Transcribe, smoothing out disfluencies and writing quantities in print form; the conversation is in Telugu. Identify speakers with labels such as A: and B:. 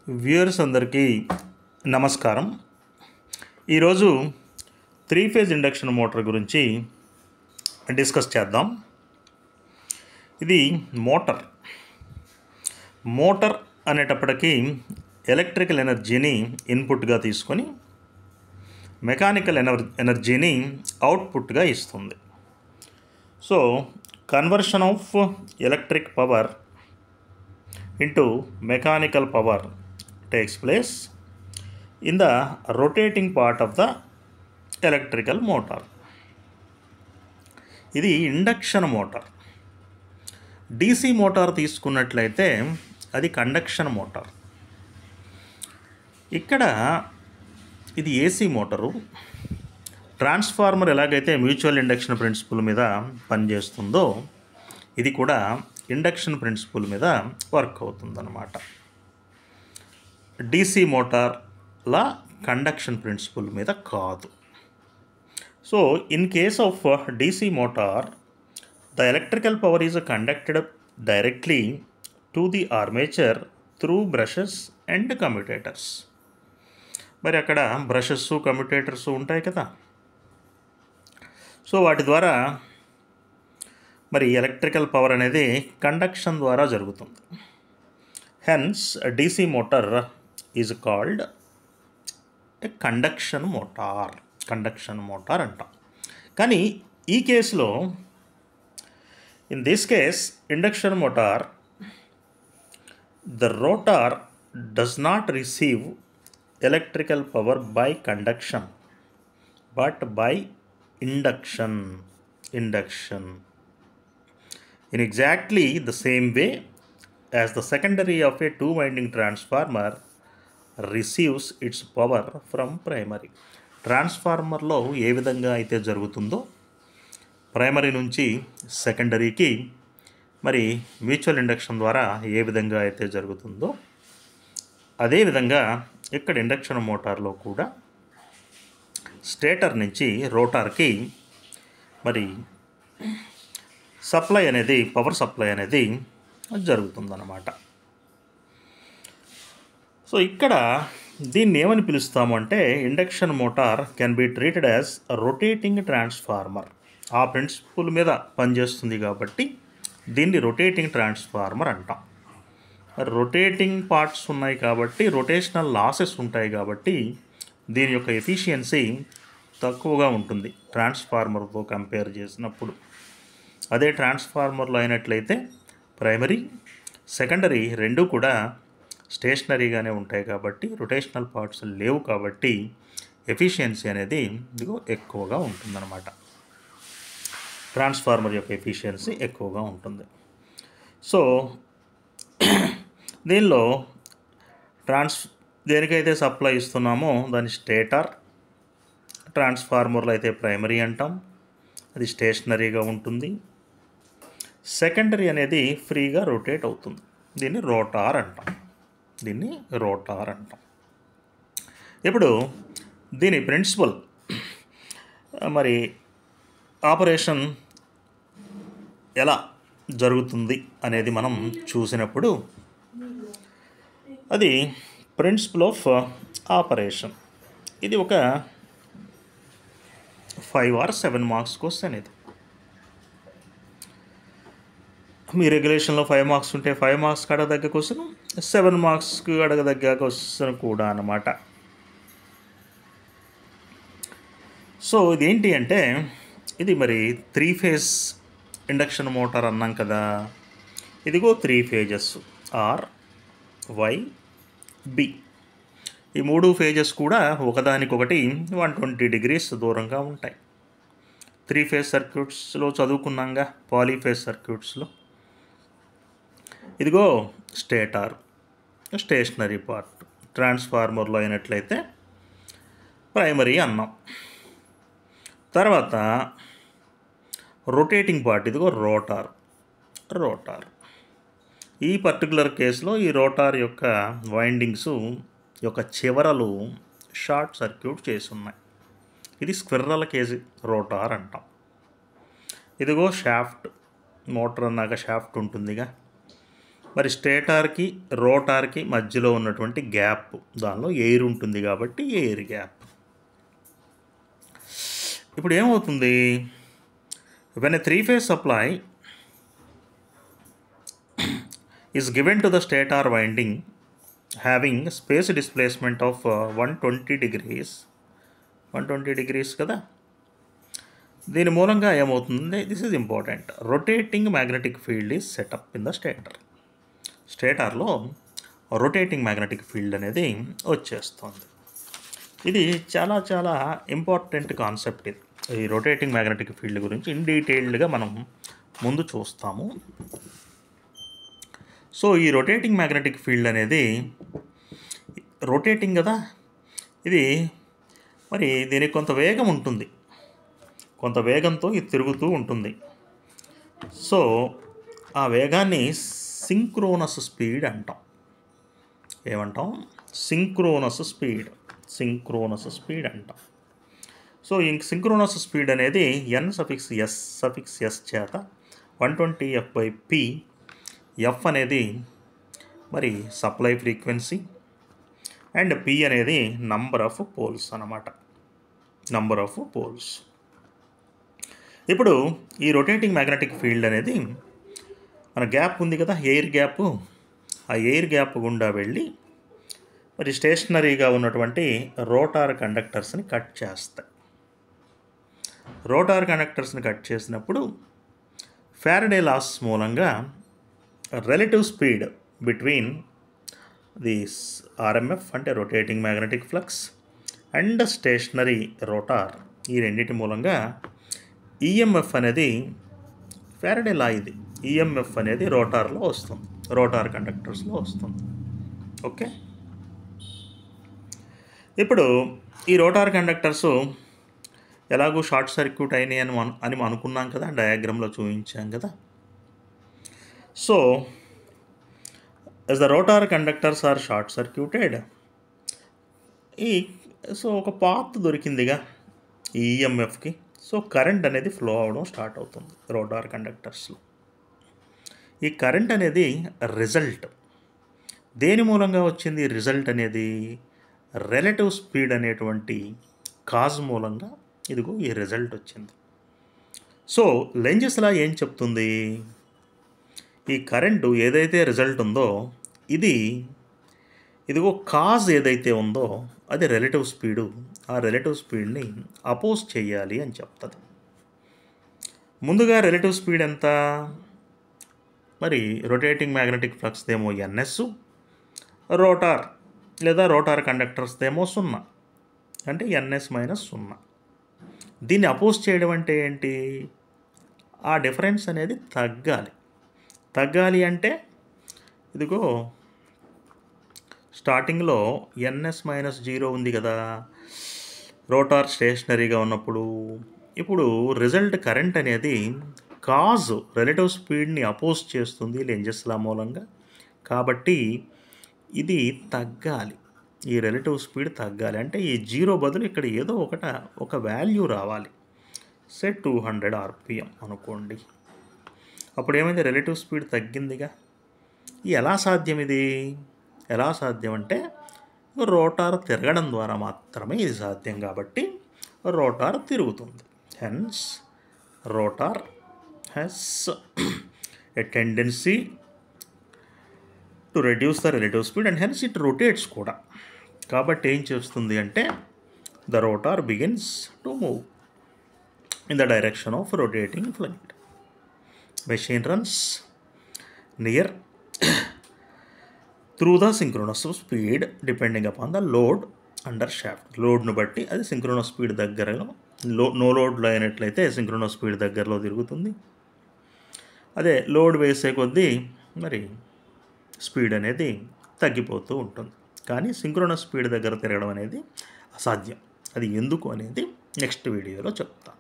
A: వ్యూయర్స్ అందరికీ నమస్కారం. ఈరోజు 3 ఫేజ్ ఇండక్షన్ మోటార్ గురించి డిస్కస్ చేద్దాం. ఇది మోటార్ అనేటప్పటికీ ఎలక్ట్రికల్ ఎనర్జీని ఇన్పుట్గా తీసుకొని మెకానికల్ ఎనర్జీని అవుట్పుట్గా ఇస్తుంది. So conversion of electric power into mechanical power takes place in the rotating part of the electrical motor. ఇది ఇండక్షన్ మోటార్. DC మోటార్ తీసుకున్నట్లయితే అది కండక్షన్ మోటార్. ఇక్కడ ఇది AC మోటారు. ట్రాన్స్ఫార్మర్ ఎలాగైతే మ్యూచువల్ ఇండక్షన్ ప్రిన్సిపల్ మీద పనిచేస్తుందో ఇది కూడా ఇండక్షన్ ప్రిన్సిపల్ మీద వర్క్ అవుతుందన్నమాట. DC మోటార్లా కండక్షన్ ప్రిన్సిపల్ మీద కాదు. So in case of DC motor the electrical power is conducted directly to the armature through brushes and commutators. మరి అక్కడ బ్రషెస్ కమ్యూటేటర్స్ ఉంటాయి కదా, సో వాటి ద్వారా మరి ఎలక్ట్రికల్ పవర్ అనేది కండక్షన్ ద్వారా జరుగుతుంది. Hence DC motor is called a conduction motor అంటాం. కానీ ఈ కేసులో in this case induction motor the rotor does not receive electrical power by conduction but by induction. In exactly the same way as the secondary of a two-winding transformer receives its power from primary. ట్రాన్స్ఫార్మర్లో ఏ విధంగా అయితే జరుగుతుందో ప్రైమరీ నుంచి సెకండరీకి మరి మ్యూచువల్ ఇండక్షన్ ద్వారా ఏ విధంగా అయితే జరుగుతుందో అదేవిధంగా ఇక్కడ ఇండక్షన్ మోటార్లో కూడా స్టేటర్ నుంచి రోటార్కి మరి పవర్ సప్లై అనేది జరుగుతుందన్నమాట. సో ఇక్కడ దీన్ని ఏమని పిలుస్తాము అంటే induction motor can be treated as rotating transformer. ఆ ప్రిన్సిపల్ మీద పనిచేస్తుంది కాబట్టి దీన్ని రొటేటింగ్ ట్రాన్స్ఫార్మర్ అంటాం. రొటేటింగ్ పార్ట్స్ ఉన్నాయి కాబట్టి రొటేషనల్ లాసెస్ ఉంటాయి కాబట్టి దీని యొక్క ఎఫిషియన్సీ తక్కువగా ఉంటుంది ట్రాన్స్ఫార్మర్తో కంపేర్ చేసినప్పుడు. అదే ట్రాన్స్ఫార్మర్లో అయినట్లయితే ప్రైమరీ సెకండరీ రెండు కూడా స్టేషనరీగానే ఉంటాయి కాబట్టి రొటేషనల్ పార్ట్స్ లేవు కాబట్టి ఎఫిషియన్సీ అనేది ఎక్కువగా ఉంటుందన్నమాట. ట్రాన్స్ఫార్మర్ యొక్క ఎఫిషియన్సీ ఎక్కువగా ఉంటుంది. సో దీనిలో దేనికైతే సప్లై ఇస్తున్నామో దాని స్టేటర్, ట్రాన్స్ఫార్మర్లో అయితే ప్రైమరీ అంటాం, అది స్టేషనరీగా ఉంటుంది. సెకండరీ అనేది ఫ్రీగా రొటేట్ అవుతుంది, దీన్ని రోటార్ అంటాం. ఇప్పుడు దీని ప్రిన్సిపల్ మరి ఆపరేషన్ ఎలా జరుగుతుంది అనేది మనం చూసినప్పుడు అది ప్రిన్సిపల్ ఆఫ్ ఆపరేషన్. ఇది ఒక 5 or 7 మార్క్స్ క్వశ్చన్. ఇది మీ రెగ్యులేషన్లో 5 మార్క్స్ ఉంటే 5 మార్క్స్కి అడగదగ్గ క్వశ్చన్, 7 మార్క్స్కి అడగదగ్గ క్వశ్చన్ కూడా అన్నమాట. సో ఇదేంటి అంటే ఇది మరి 3 ఫేజ్ ఇండక్షన్ మోటార్ అన్నాం కదా. ఇదిగో 3 ఫేజెస్ ఆర్ వై బి. ఈ 3 ఫేజెస్ కూడా ఒకదానికొకటి 120 degrees దూరంగా ఉంటాయి. 3 ఫేజ్ సర్క్యూట్స్లో చదువుకున్నాంగా, పాలీఫేజ్ సర్క్యూట్స్లో. ఇదిగో స్టేటార్ స్టేషనరీ పార్ట్, ట్రాన్స్ఫార్మర్లో అయినట్లయితే ప్రైమరీ అన్నాం. తర్వాత రొటేటింగ్ పార్ట్ ఇదిగో రోటార్. ఈ పర్టికులర్ కేసులో ఈ రోటార్ యొక్క వైండింగ్స్ యొక్క చివరలు షార్ట్ సర్క్యూట్ చేసి ఉన్నాయి. ఇది స్క్విర్రల్ కేజ్ రోటార్ అంటాం. ఇదిగో షాఫ్ట్, మోటార్ అన్నాక షాఫ్ట్ ఉంటుందిగా, మరి స్టేటార్కి రోటార్కి మధ్యలో ఉన్నటువంటి గ్యాప్, దానిలో ఎయిర్ ఉంటుంది కాబట్టి ఎయిర్ గ్యాప్. ఇప్పుడు ఏమవుతుంది, when a 3-phase supply is given to the stator winding having space displacement of 120 degrees కదా. దీని మూలంగా ఏమవుతుంది, this is important, rotating magnetic field is set up in the స్టేటార్లో రొటేటింగ్ మ్యాగ్నెటిక్ ఫీల్డ్ అనేది వచ్చేస్తుంది. ఇది చాలా చాలా ఇంపార్టెంట్ కాన్సెప్ట్. ఇది ఈ రొటేటింగ్ మ్యాగ్నెటిక్ ఫీల్డ్ గురించి ఇన్ డీటెయిల్డ్గా మనం ముందు చూస్తాము. సో ఈ రొటేటింగ్ మ్యాగ్నెటిక్ ఫీల్డ్ అనేది రొటేటింగ్ కదా, ఇది మరి దీనికి కొంత వేగం ఉంటుంది, కొంత వేగంతో ఇది తిరుగుతూ ఉంటుంది. సో ఆ వేగాన్ని సింక్రోనస్ స్పీడ్ అంటాం. ఏమంటాం, సింక్రోనస్ స్పీడ్ అంటాం. సో ఈ సింక్రోనస్ స్పీడ్ అనేది n(s) చేత 120f/p. ఎఫ్ అనేది మరి సప్లై ఫ్రీక్వెన్సీ అండ్ పి అనేది నంబర్ ఆఫ్ పోల్స్ అన్నమాట, నంబర్ ఆఫ్ పోల్స్. ఇప్పుడు ఈ రొటేటింగ్ మ్యాగ్నెటిక్ ఫీల్డ్ అనేది మన గ్యాప్ ఉంది కదా, ఎయిర్ గ్యాప్, ఆ ఎయిర్ గ్యాప్ గుండా వెళ్ళి మరి స్టేషనరీగా ఉన్నటువంటి రోటార్ కండక్టర్స్ని కట్ చేస్తాయి. రోటార్ కండక్టర్స్ని కట్ చేసినప్పుడు ఫారడే లాస్ మూలంగా relative speed between this RMF అంటే rotating magnetic flux and stationary rotor, ఈ రెండింటి మూలంగా ఈఎంఎఫ్ అనేది ఫారడే లా, ఇది ఈఎంఎఫ్ అనేది రోటార్లో వస్తుంది, రోటార్ కండక్టర్స్లో వస్తుంది. ఓకే, ఇప్పుడు ఈ రోటార్ కండక్టర్స్ ఎలాగో షార్ట్ సర్క్యూట్ అయినాయి అని అనుకున్నాం కదా, డయాగ్రామ్లో చూపించాం కదా. So as the rotor conductors are short circuited, so ఒక పాత్ దొరికిందిగా ఈ ఈఎంఎఫ్కి. సో కరెంట్ అనేది ఫ్లో అవడం స్టార్ట్ అవుతుంది రోటార్ కండక్టర్స్లో. ఈ కరెంట్ అనేది రిజల్ట్ దేని మూలంగా వచ్చింది, రిజల్ట్ అనేది రిలేటివ్ స్పీడ్ అనేటువంటి కాజ్ మూలంగా ఇదిగో ఈ రిజల్ట్ వచ్చింది. సో లెంజెస్ లా ఏం చెప్తుంది, ఈ కరెంటు ఏదైతే రిజల్ట్ ఉందో ఇదిగో కాజ్ ఏదైతే ఉందో అది రిలేటివ్ స్పీడు, ఆ రిలేటివ్ స్పీడ్ని అపోజ్ చేయాలి అని చెప్తుంది. ముందుగా రిలేటివ్ స్పీడ్ ఎంత, మరి రొటేటింగ్ మ్యాగ్నెటిక్ ఫ్లక్స్ దేమో ns, రోటార్ లేదా రోటార్ కండక్టర్స్ దేమో 0, అంటే ns - 0. దీన్ని అపోజ్ చేయడం అంటే ఏంటి, ఆ డిఫరెన్స్ అనేది తగ్గాలి అంటే ఇదిగో స్టార్టింగ్లో ns - 0 ఉంది కదా రోటార్ స్టేషనరీగా ఉన్నప్పుడు. ఇప్పుడు రిజల్ట్ కరెంట్ అనేది కాజ్ రిలేటివ్ స్పీడ్ని అపోజ్ చేస్తుంది లెంజెస్ లా మూలంగా, కాబట్టి ఇది తగ్గాలి, ఈ రిలేటివ్ స్పీడ్ తగ్గాలి. అంటే ఈ 0 బదులు ఇక్కడ ఏదో ఒక వాల్యూ రావాలి. సే 200 RPM అనుకోండి. అప్పుడు ఏమైంది, రిలేటివ్ స్పీడ్ తగ్గిందిగా. ఎలా సాధ్యం అంటే రోటార్ తిరగడం ద్వారా మాత్రమే ఇది సాధ్యం, కాబట్టి రోటార్ తిరుగుతుంది. Hence rotor has a tendency to reduce the relative speed and hence it rotates కూడా. కాబట్టి ఏం చేస్తుంది అంటే the rotor begins to move in the direction of rotating fluid. Machine runs near through the synchronous speed depending upon the load under shaft. లోడ్ను బట్టి అది సింక్రోనస్ స్పీడ్ దగ్గరలో, నో లోడ్లో అయినట్లయితే సింక్రోనస్ స్పీడ్ దగ్గరలో తిరుగుతుంది. అదే లోడ్ వేసే కొద్దీ మరి స్పీడ్ అనేది తగ్గిపోతూ ఉంటుంది. కానీ సింక్రోనస్ స్పీడ్ దగ్గర తిరగడం అనేది అసాధ్యం. అది ఎందుకు అనేది నెక్స్ట్ వీడియోలో చెప్తాను.